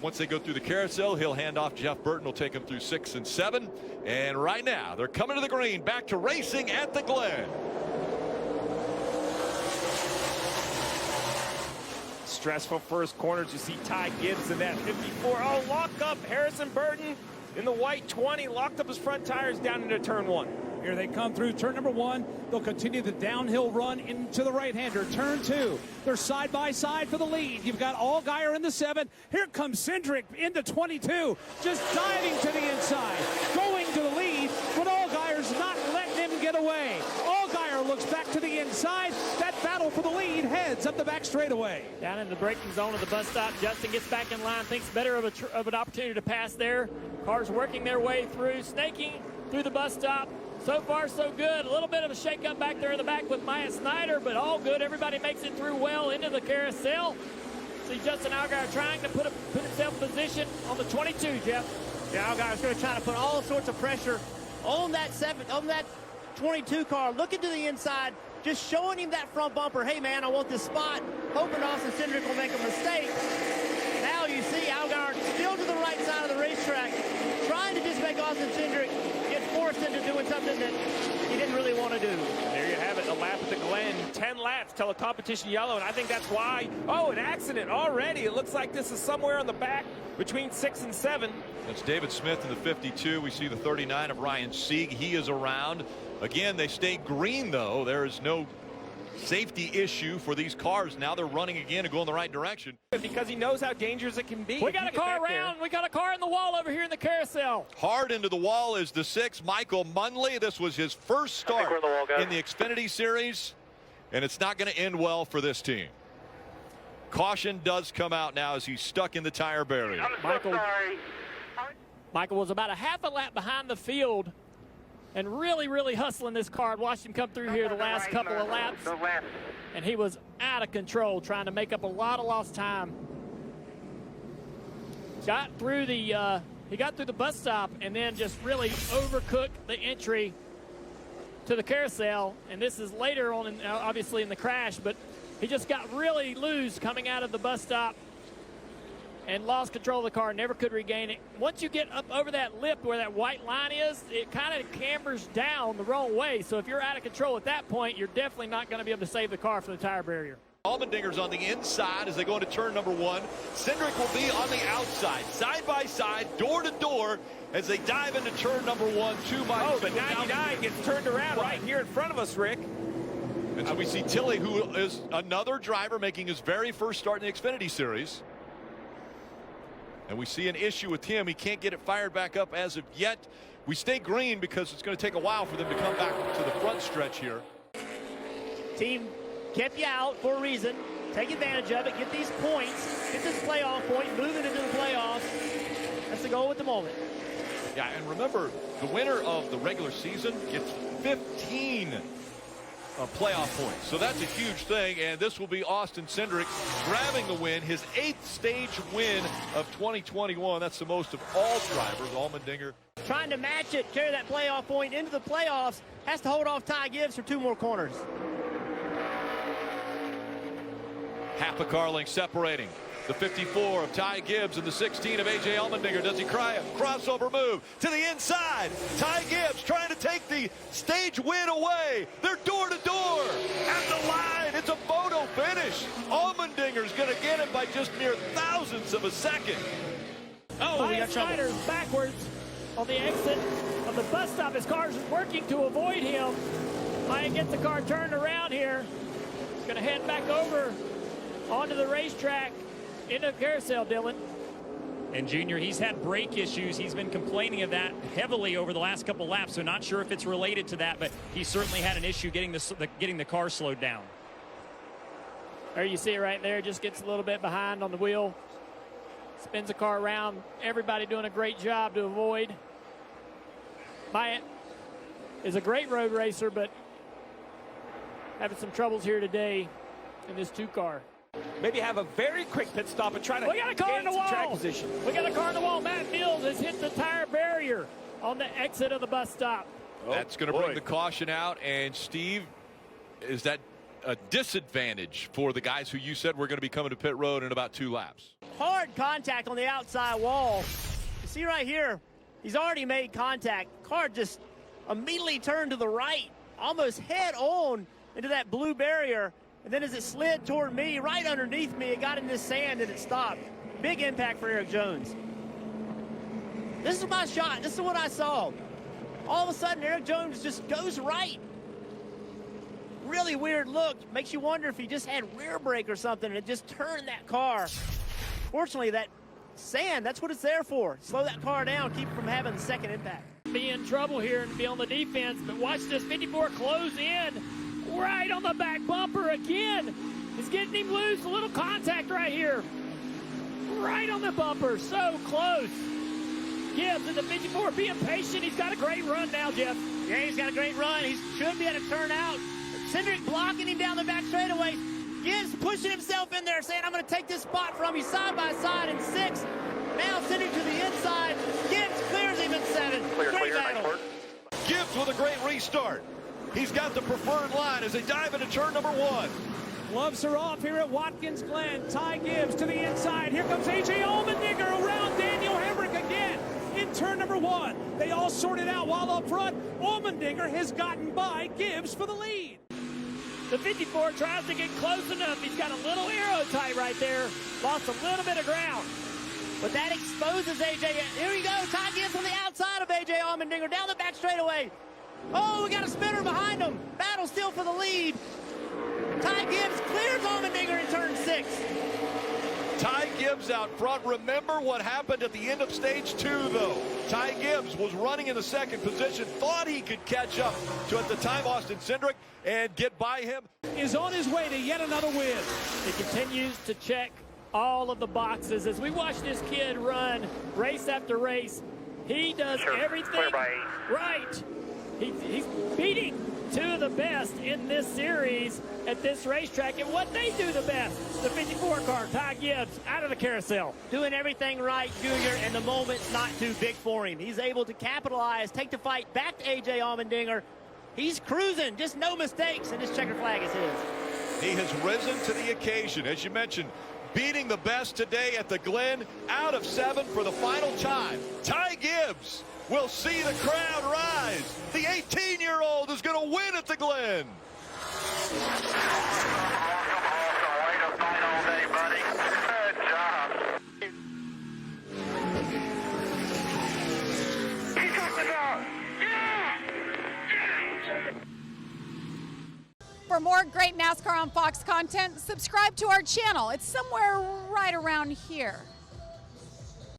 Once they go through the carousel, he'll hand off. Jeff Burton will take him through 6 and 7. And right now, they're coming to the green, back to racing at the Glen. Stressful first corners. You see Ty Gibbs in that 54. Oh, lock up Harrison Burton in the white 20. Locked up his front tires down into turn 1. Here they come through turn number 1. They'll continue the downhill run into the right-hander. Turn 2. They're side by side for the lead. You've got Allgaier in the 7. Here comes Cindric into 22. Just diving to the inside. Going to the lead, but Allgaier's not letting him get away. Allgaier looks back to the inside. That battle for the lead heads up the back straightaway. Down in the braking zone of the bus stop, Justin gets back in line, thinks better of an opportunity to pass there. Cars working their way through, snaking through the bus stop. So far, so good. A little bit of a shake-up back there in the back with Maya Snyder, but all good. Everybody makes it through well into the carousel. See Justin Allgaier trying to put himself in position on the 22, Jeff. Yeah, Allgaier's going to try to put all sorts of pressure on that 22 car, looking to the inside, just showing him that front bumper. Hey, man, I want this spot. Hoping Austin Cindric will make a mistake. Now you see Allgaier still to the right side of the racetrack, trying to just make Austin Cindric get forced into doing something that he didn't really want to do. There you have it, a lap at the Glen. 10 laps till the competition yellow, and I think that's why. Oh, an accident already. It looks like this is somewhere on the back between 6 and 7. That's David Smith in the 52. We see the 39 of Ryan Sieg. He is around. Again, they stay green, though. There is no safety issue for these cars. Now they're running again and going the right direction. Because he knows how dangerous it can be. We got a car around. We got a car in the wall over here in the carousel. Hard into the wall is the 6, Michael Munley. This was his first start in the Xfinity Series, and it's not going to end well for this team. Caution does come out now as he's stuck in the tire barrier. Michael was about a half a lap behind the field and really hustling this car. Watched him come through here the last couple of laps, and he was out of control trying to make up a lot of lost time. Got through the he got through the bus stop and then just really overcooked the entry to the carousel, and this is later on obviously in the crash, but he just got really loose coming out of the bus stop and lost control of the car, never could regain it. Once you get up over that lip where that white line is, it kind of cambers down the wrong way. So if you're out of control at that point, you're definitely not going to be able to save the car from the tire barrier. Allmendinger's on the inside as they go into turn number 1. Cindric will be on the outside, side by side, door to door, as they dive into turn number 1. 2 miles. Oh, but 99 gets turned around right here in front of us, Rick. And so we see Tilley, who is another driver making his very first start in the Xfinity Series. And we see an issue with him. He can't get it fired back up as of yet. We stay green because it's going to take a while for them to come back to the front stretch here. Team kept you out for a reason. Take advantage of it. Get these points. Get this playoff point. Moving into the playoffs. That's the goal at the moment. Yeah, and remember, the winner of the regular season gets 15 playoff points. So that's a huge thing, and this will be Austin Cindric grabbing the win, his 8th stage win of 2021. That's the most of all drivers. Allmendinger trying to match it, carry that playoff point into the playoffs, has to hold off Ty Gibbs for 2 more corners. Half a car length separating. The 54 of Ty Gibbs and the 16 of A.J. Allmendinger. Does he cry a crossover move to the inside? Ty Gibbs trying to take the stage win away. They're door to door at the line. It's a photo finish. Allmendinger's going to get it by just mere thousandths of a second. Oh, we got Snyder's backwards on the exit of the bus stop. His car's working to avoid him. Maya gets the car turned around here. He's going to head back over onto the racetrack. Into the carousel, Dylan. And Junior, he's had brake issues. He's been complaining of that heavily over the last couple laps, so not sure if it's related to that, but he certainly had an issue getting the car slowed down. There you see it right there, just gets a little bit behind on the wheel. Spins the car around. Everybody doing a great job to avoid. Myatt is a great road racer, but having some troubles here today in this 2-car. Maybe have a very quick pit stop and try to We got a car in the wall. track position. We got a car in the wall. Matt Mills has hit the tire barrier on the exit of the bus stop. That's going to bring the caution out. And Steve, is that a disadvantage for the guys who you said were going to be coming to pit road in about 2 laps. Hard contact on the outside wall. You see right here, he's already made contact. Car just immediately turned to the right, almost head on into that blue barrier. And then as it slid toward me, right underneath me, it got in this sand and it stopped. Big impact for Eric Jones. This is my shot. This is what I saw. All of a sudden, Eric Jones just goes right. Really weird look. Makes you wonder if he just had rear brake or something and it just turned that car. Fortunately, that sand, that's what it's there for. Slow that car down, keep it from having the second impact. Be in trouble here and be on the defense, but watch this 54 close in right on the back bumper again. He's getting him loose. A little contact right here. Right on the bumper. So close. Gibbs in the 54 being patient. He's got a great run now, Jeff. Yeah, he's got a great run. He should be able to turn out. Cindric blocking him down the back straightaway. Gibbs pushing himself in there, saying, I'm going to take this spot from you side by side in 6. Now Cindric to the inside. Gibbs clears him in 7. Great battle. Gibbs with a great restart. He's got the preferred line as they dive into turn number 1. Gloves are off here at Watkins Glen. Ty Gibbs to the inside. Here comes A.J. Allmendinger around Daniel Hemrick again in turn number 1. They all sorted out while up front. Allmendinger has gotten by Gibbs for the lead. The 54 tries to get close enough. He's got a little arrow tight right there. Lost a little bit of ground. But that exposes A.J. Here we go. Ty Gibbs on the outside of A.J. Allmendinger down the back straightaway. Oh, we got a spinner behind him. Battle still for the lead. Ty Gibbs clears Allmendinger in turn 6. Ty Gibbs out front. Remember what happened at the end of stage 2, though. Ty Gibbs was running in the second position, thought he could catch up to, at the time, Austin Cindric and get by him. Is on his way to yet another win. He continues to check all of the boxes. As we watch this kid run race after race, he does everything right. He's beating 2 of the best in this series at this racetrack. And what they do the best, the 54 car, Ty Gibbs, out of the carousel. Doing everything right, Junior, and the moment's not too big for him. He's able to capitalize, take the fight back to A.J. Allmendinger. He's cruising, just no mistakes, and this checker flag is his. He has risen to the occasion, as you mentioned, beating the best today at the Glen, out of 7 for the final time. Ty Gibbs will see the crowd rise. The 18-year-old is going to win at the Glen. Way to fight all day, buddy. Good job. He took it out. For more great NASCAR on Fox content, subscribe to our channel. It's somewhere right around here.